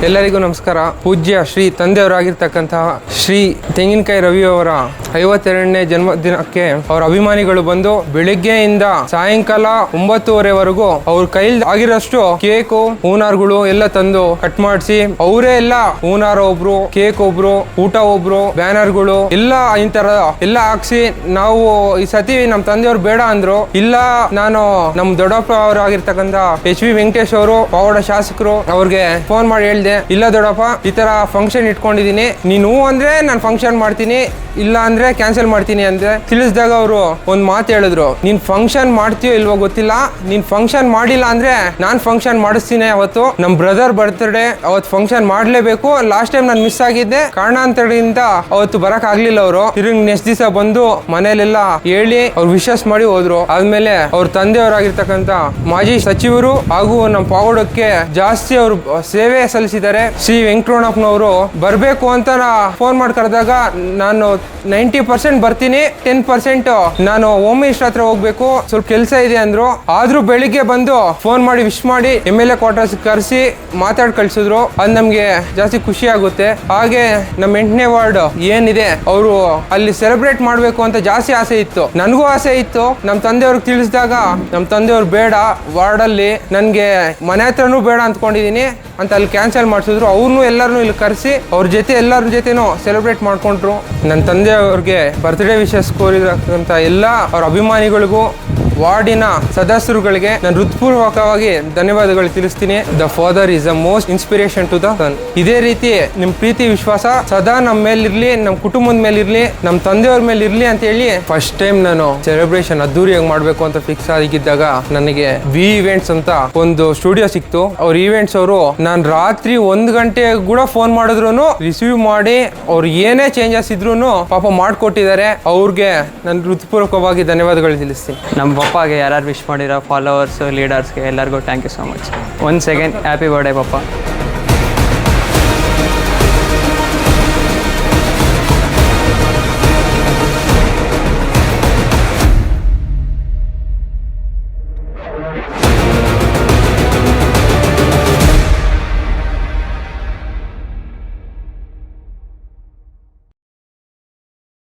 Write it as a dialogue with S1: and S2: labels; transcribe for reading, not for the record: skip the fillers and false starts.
S1: ಎಲ್ಲರಿಗೂ ನಮಸ್ಕಾರ. ಪೂಜ್ಯ ಶ್ರೀ ತಂದೆಯವರಾಗಿರ್ತಕ್ಕಂತಹ ಶ್ರೀ ತೆಂಗಿನಕಾಯಿ ರವಿಯವರ 52ನೇ ಜನ್ಮದಿನಕ್ಕೆ ಅವರ ಅಭಿಮಾನಿಗಳು ಬಂದು ಬೆಳಿಗ್ಗೆಯಿಂದ ಸಾಯಂಕಾಲ 9:30ವರೆಗೂ ಅವ್ರ ಕೈಲಿ ಆಗಿರೋಷ್ಟು ಕೇಕು ಹೂನಾರ್ಗಳು ಎಲ್ಲ ತಂದು ಕಟ್ ಮಾಡಿಸಿ ಅವರೇ ಎಲ್ಲ ಹೂನಾರ ಒಬ್ರು, ಕೇಕ್ ಒಬ್ರು, ಊಟ ಒಬ್ರು, ಬ್ಯಾನರ್ಗಳು ಎಲ್ಲ ಇಂತರ ಎಲ್ಲ ಹಾಕ್ಸಿ ನಾವು ಈ ಸತಿ ನಮ್ ತಂದೆಯವ್ರು ಬೇಡ ಅಂದ್ರು. ಇಲ್ಲ, ನಾನು ನಮ್ ದೊಡ್ಡಪ್ಪ ಅವರಾಗಿರ್ತಕ್ಕಂಥ HV ವೆಂಕಟೇಶ್ ಅವರು ಪಾವಡ ಶಾಸಕರು ಅವ್ರಿಗೆ ಫೋನ್ ಮಾಡಿ ಹೇಳ್ದೆ, ಇಲ್ಲ ದೊಡ್ಡಪ್ಪ ಈ ತರ ಫಂಕ್ಷನ್ ಇಟ್ಕೊಂಡಿದೀನಿ, ನೀನು ಅಂದ್ರೆ ನಾನು ಫಂಕ್ಷನ್ ಮಾಡ್ತೀನಿ, ಇಲ್ಲ ಅಂದ್ರೆ ಕ್ಯಾನ್ಸಲ್ ಮಾಡ್ತೀನಿ ಅಂದ್ರೆ ತಿಳಿಸಿದಾಗ ಅವರು ಒಂದ್ ಮಾತು ಹೇಳಿದ್ರು, ನೀನ್ ಫಂಕ್ಷನ್ ಮಾಡ್ತೀಯೋ ಇಲ್ವೋ ಗೊತ್ತಿಲ್ಲ, ನೀನ್ ಫಂಕ್ಷನ್ ಮಾಡಿಲ್ಲ ಅಂದ್ರೆ ನಾನ್ ಫಂಕ್ಷನ್ ಮಾಡಿಸ್ತೀನಿ. ಅವತ್ತು ನಮ್ ಬ್ರದರ್ ಬರ್ತ್ಡೇ, ಅವತ್ತು ಫಂಕ್ಷನ್ ಮಾಡ್ಲೇಬೇಕು. ಲಾಸ್ಟ್ ಟೈಮ್ ನಾನು ಮಿಸ್ ಆಗಿದ್ದೆ, ಕಾರಣಾಂತರದಿಂದ ಅವತ್ತು ಬರಕ್ ಆಗ್ಲಿಲ್ಲ. ಅವರು ತಿರುಗಿ ನೆಕ್ಸ್ಟ್ ದಿವಸ ಬಂದು ಮನೇಲೆಲ್ಲ ಹೇಳಿ ಅವ್ರು ವಿಶಸ್ ಮಾಡಿ ಹೋದ್ರು. ಆದ್ಮೇಲೆ ಅವ್ರ ತಂದೆಯವರಾಗಿರ್ತಕ್ಕಂಥ ಮಾಜಿ ಸಚಿವರು ಹಾಗೂ ನಮ್ಮ ಪಾವಡಕ್ಕೆ ಜಾಸ್ತಿ ಅವರು ಸೇವೆ ಸಲ್ಲಿಸಿದ್ದಾರೆ. ಶ್ರೀ ವೆಂಕಟರಮಣಪ್ಪನವರು ಬರ್ಬೇಕು ಅಂತ ಫೋನ್ ಮಾಡಿ ಕರೆದಾಗ ನಾನು 90% ಬರ್ತೀನಿ, 10% ನಾನು ಹೋಮ್ ಮಿನಿಸ್ಟರ್ ಹತ್ರ ಹೋಗ್ಬೇಕು, ಸ್ವಲ್ಪ ಕೆಲಸ ಇದೆ ಅಂದ್ರು. ಆದ್ರೂ ಬೆಳಿಗ್ಗೆ ಬಂದು ಫೋನ್ ಮಾಡಿ ವಿಶ್ ಮಾಡಿ MLA ಕ್ವಾರ್ಟರ್ಸ್ ಕರೆಸಿ ಮಾತಾಡಿ ಕಳ್ಸಿದ್ರು. ಅದು ನಮ್ಗೆ ಜಾಸ್ತಿ ಖುಷಿ ಆಗುತ್ತೆ. ಹಾಗೆ ನಮ್ಮ 8ನೇ ವಾರ್ಡ್ ಏನಿದೆ ಅವರು ಅಲ್ಲಿ ಸೆಲೆಬ್ರೇಟ್ ಮಾಡ್ಬೇಕು ಅಂತ ಜಾಸ್ತಿ ಆಸೆ ಇತ್ತು, ನನಗೂ ಆಸೆ ಇತ್ತು. ನಮ್ಮ ತಂದೆಯವ್ರಿಗೆ ತಿಳಿಸಿದಾಗ ನಮ್ಮ ತಂದೆಯವ್ರು ಬೇಡ, ವಾರ್ಡ್ ಅಲ್ಲಿ ನನ್ಗೆ ಮನೆ ಹತ್ರನೂ ಬೇಡ ಅಂದ್ಕೊಂಡಿದೀನಿ ಅಂತ ಅಲ್ಲಿ ಕ್ಯಾನ್ಸಲ್ ಮಾಡಿಸಿದ್ರು. ಅವ್ರನ್ನೂ ಎಲ್ಲರನ್ನೂ ಇಲ್ಲಿ ಕರೆಸಿ ಅವ್ರ ಜೊತೆ ಎಲ್ಲರ ಜೊತೆನೂ ಸೆಲೆಬ್ರೇಟ್ ಮಾಡ್ಕೊಂಡ್ರು. ನನ್ನ ತಂದೆಯವ್ರಿಗೆ ಬರ್ತ್ಡೇ ವಿಶಸ್ ಕೋರಿದಂಥ ಎಲ್ಲ ಅವ್ರ ಅಭಿಮಾನಿಗಳಿಗೂ ವಾರ್ಡಿನ ಸದಸ್ಯರುಗಳಿಗೆ ನಾನು ಹೃತ್ಪೂರ್ವಕವಾಗಿ ಧನ್ಯವಾದಗಳು ತಿಳಿಸ್ತೀನಿ. The father is the most inspiration to the son. ಇದೇ ರೀತಿ ನಿಮ್ಮ ಪ್ರೀತಿ ವಿಶ್ವಾಸ ಸದಾ ನಮ್ಮ ಮೇಲಿರ್ಲಿ, ನಮ್ಮ ಕುಟುಂಬದ ಮೇಲಿರ್ಲಿ, ನಮ್ಮ ತಂದೆಯವ್ರ ಮೇಲೆ ಇರ್ಲಿ ಅಂತ ಹೇಳಿ ಫಸ್ಟ್ ಟೈಮ್ ನಾನು ಸೆಲೆಬ್ರೇಷನ್ ಅದ್ದೂರಿಯಾಗಿ ಮಾಡಬೇಕು ಅಂತ ಫಿಕ್ಸ್ ಆಗಿದ್ದಾಗ ನನಗೆ ವಿ ಈವೆಂಟ್ಸ್ ಅಂತ ಒಂದು ಸ್ಟುಡಿಯೋ ಸಿಕ್ತು. ಅವ್ರ ಈವೆಂಟ್ಸ್ ಅವರು ನಾನು ರಾತ್ರಿ 1 ಗಂಟೆ ಕೂಡ ಫೋನ್ ಮಾಡಿದ್ರು ರಿಸೀವ್ ಮಾಡಿ ಅವ್ರು ಏನೇ ಚೇಂಜಸ್ ಇದ್ರು ಪಾಪ ಮಾಡಿಕೊಟ್ಟಿದ್ದಾರೆ. ಅವ್ರಿಗೆ ನಾನು ಹೃತ್ಪೂರ್ವಕವಾಗಿ ಧನ್ಯವಾದಗಳು ತಿಳಿಸ್ತೀನಿ.
S2: ನಮ್ಮ ಪಪ್ಪಾಗೆ ಯಾರು ವಿಶ್ ಮಾಡಿರೋ ಫಾಲೋವರ್ಸ್, ಲೀಡರ್ಸ್ಗೆ ಎಲ್ಲರಿಗೂ thank you so much. Once again happy birthday papa.